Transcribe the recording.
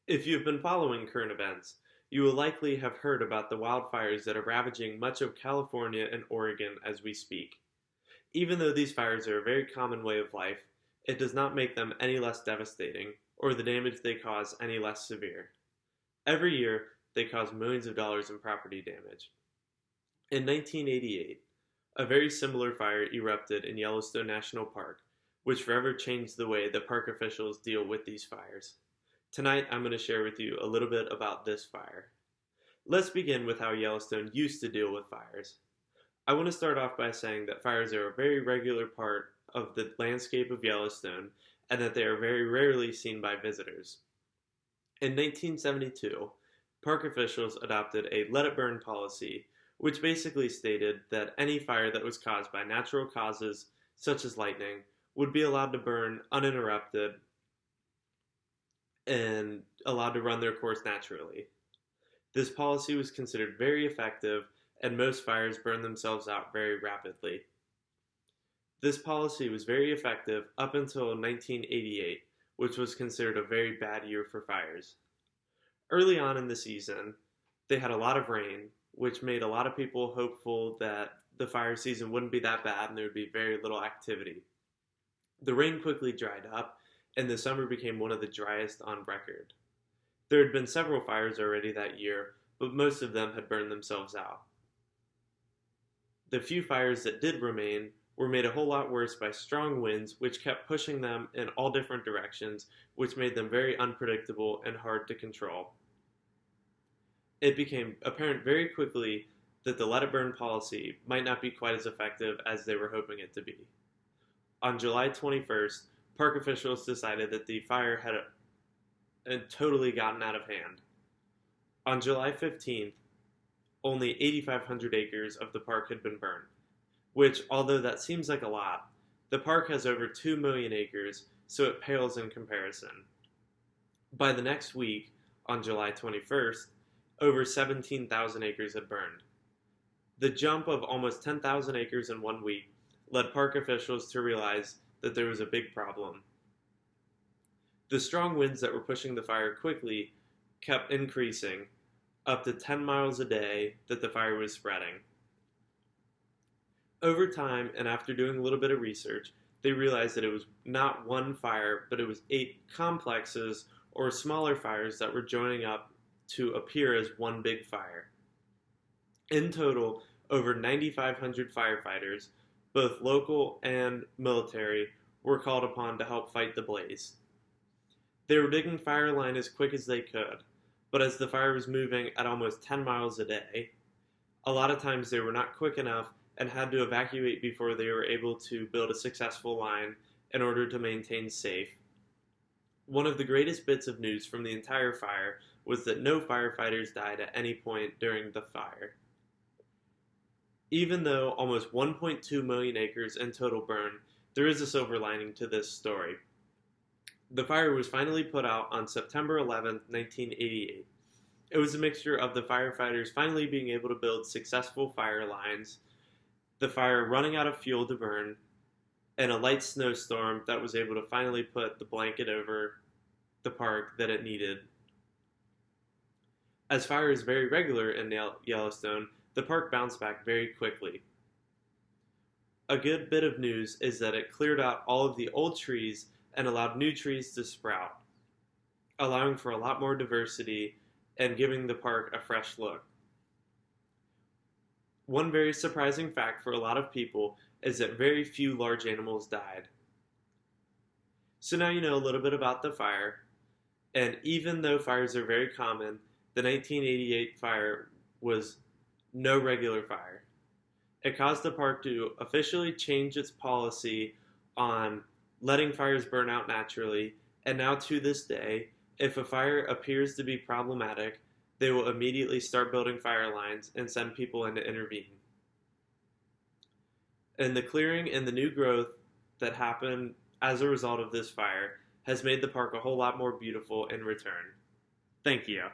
If you've been following current events, you will likely have heard about the wildfires that are ravaging much of California and Oregon as we speak. Even though these fires are a very common way of life, it does not make them any less devastating or the damage they cause any less severe. Every year, they cause millions of dollars in property damage. In 1988, a very similar fire erupted in Yellowstone National Park, which forever changed the way that park officials deal with these fires. Tonight, I'm going to share with you a little bit about this fire. Let's begin with how Yellowstone used to deal with fires. I want to start off by saying that fires are a very regular part of the landscape of Yellowstone and that they are very rarely seen by visitors. In 1972, park officials adopted a let it burn policy, which basically stated that any fire that was caused by natural causes, such as lightning, would be allowed to burn uninterrupted and allowed to run their course naturally. This policy was considered very effective, and most fires burned themselves out very rapidly. This policy was very effective up until 1988, which was considered a very bad year for fires. Early on in the season, they had a lot of rain, which made a lot of people hopeful that the fire season wouldn't be that bad and there would be very little activity. The rain quickly dried up, and the summer became one of the driest on record. There had been several fires already that year, but most of them had burned themselves out. The few fires that did remain were made a whole lot worse by strong winds, which kept pushing them in all different directions, which made them very unpredictable and hard to control. It became apparent very quickly that the let it burn policy might not be quite as effective as they were hoping it to be. On July 21st, park officials decided that the fire had totally gotten out of hand. On July 15th, only 8,500 acres of the park had been burned, which, although that seems like a lot, the park has over 2 million acres, so it pales in comparison. By the next week, on July 21st, over 17,000 acres had burned. The jump of almost 10,000 acres in 1 week led park officials to realize that there was a big problem. The strong winds that were pushing the fire quickly kept increasing, up to 10 miles a day that the fire was spreading. Over time, and after doing a little bit of research, they realized that it was not one fire, but it was 8 complexes or smaller fires that were joining up to appear as one big fire. In total, over 9,500 firefighters, both local and military, were called upon to help fight the blaze. They were digging fire line as quick as they could, but as the fire was moving at almost 10 miles a day, a lot of times they were not quick enough and had to evacuate before they were able to build a successful line in order to maintain safe. One of the greatest bits of news from the entire fire was that no firefighters died at any point during the fire. Even though almost 1.2 million acres in total burned, there is a silver lining to this story. The fire was finally put out on September 11, 1988. It was a mixture of the firefighters finally being able to build successful fire lines, the fire running out of fuel to burn, and a light snowstorm that was able to finally put the blanket over the park that it needed. As fire is very regular in Yellowstone, the park bounced back very quickly. A good bit of news is that it cleared out all of the old trees and allowed new trees to sprout, allowing for a lot more diversity and giving the park a fresh look. One very surprising fact for a lot of people is that very few large animals died. So now you know a little bit about the fire, and even though fires are very common, the 1988 fire was no regular fire. It caused the park to officially change its policy on letting fires burn out naturally, and now to this day, if a fire appears to be problematic, they will immediately start building fire lines and send people in to intervene. And the clearing and the new growth that happened as a result of this fire has made the park a whole lot more beautiful in return. Thank you.